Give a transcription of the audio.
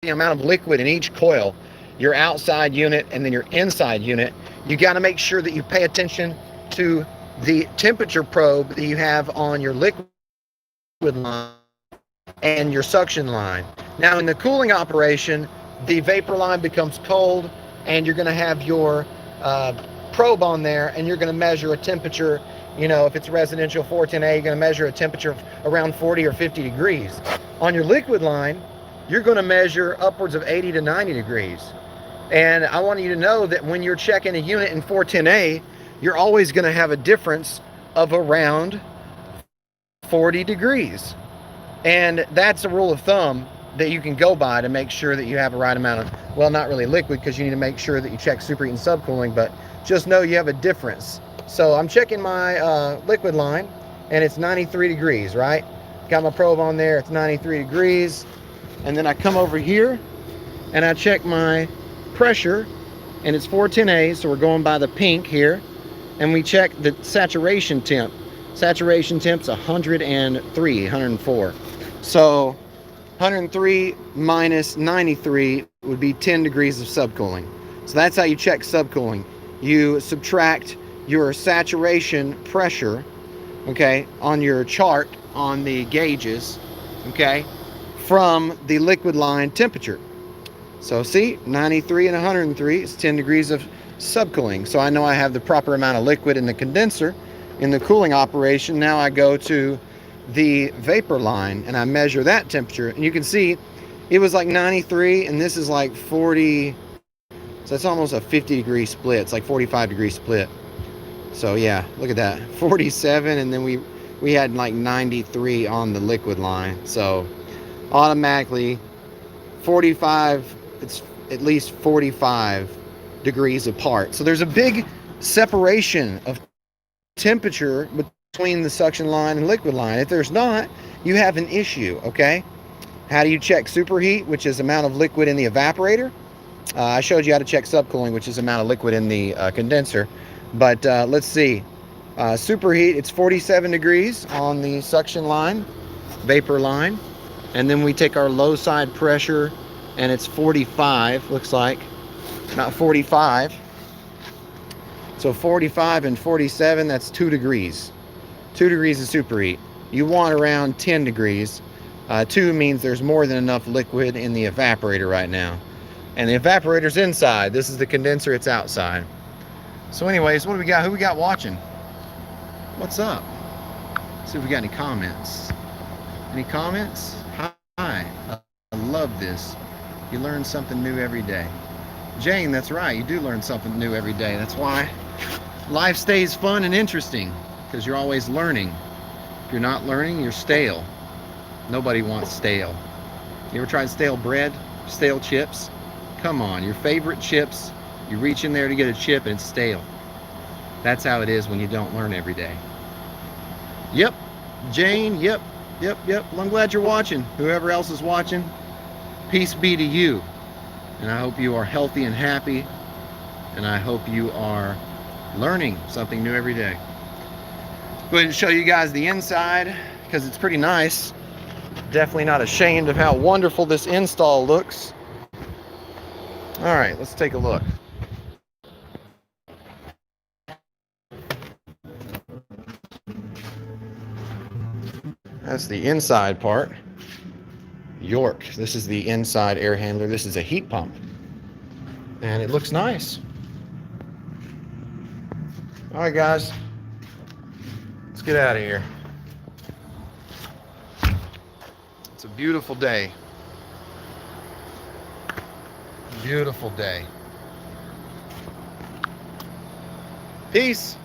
the amount of liquid in each coil, your outside unit and then your inside unit, you got to make sure that you pay attention to the temperature probe that you have on your liquid line and your suction line. Now in the cooling operation, the vapor line becomes cold and you're going to have your probe on there and you're going to measure a temperature. You know, if it's residential 410A, you're going to measure a temperature of around 40 or 50 degrees. On your liquid line, you're going to measure upwards of 80 to 90 degrees. And I want you to know that when you're checking a unit in 410A, you're always going to have a difference of around 40 degrees. And that's a rule of thumb that you can go by to make sure that you have the right amount of, well, not really liquid, because you need to make sure that you check superheat and subcooling, but just know you have a difference. So I'm checking my liquid line and it's 93 degrees, right? Got my probe on there, it's 93 degrees. And then I come over here and I check my pressure and it's 410A, so we're going by the pink here. And we check the saturation temp. Saturation temp's 103, 104. So 103 minus 93 would be 10 degrees of subcooling. So that's how you check subcooling. You subtract your saturation pressure, okay, on your chart on the gauges, okay, from the liquid line temperature. So see, 93 and 103 is 10 degrees of subcooling. So I know I have the proper amount of liquid in the condenser. In the cooling operation, now I go to the vapor line and I measure that temperature. And you can see it was like 93 and this is like 40. So it's almost a 50 degree split. It's like 45 degree split. So yeah, look at that. 47 and then we had like 93 on the liquid line. So automatically 45, it's at least 45 degrees apart. So there's a big separation of temperature between the suction line and liquid line. If there's not, you have an issue, okay? How do you check superheat, which is amount of liquid in the evaporator? I showed you how to check subcooling, which is amount of liquid in the condenser. But let's see. Superheat, it's 47 degrees on the suction line, vapor line. And then we take our low side pressure and it's 45, looks like. Not 45. So 45 and 47, that's 2 degrees. 2 degrees of superheat. You want around 10 degrees. 2 means there's more than enough liquid in the evaporator right now. And the evaporator's inside. This is the condenser, it's outside. So anyways, what do we got? Who we got watching? What's up? Let's see if we got any comments. Any comments? Hi. I love this. You learn something new every day. Jane, that's right. You do learn something new every day. That's why life stays fun and interesting, because you're always learning. If you're not learning, you're stale. Nobody wants stale. You ever tried stale bread? Stale chips? Come on, your favorite chips, you reach in there to get a chip and it's stale. That's how it is when you don't learn every day. Yep, Jane, yep. Well, I'm glad you're watching. Whoever else is watching, peace be to you. And I hope you are healthy and happy. And I hope you are learning something new every day. Go ahead and show you guys the inside, because it's pretty nice. Definitely not ashamed of how wonderful this install looks. All right, let's take a look. That's the inside part. York. This is the inside air handler. This is a heat pump. And it looks nice. All right, guys. Let's get out of here. It's a beautiful day. Beautiful day. Peace.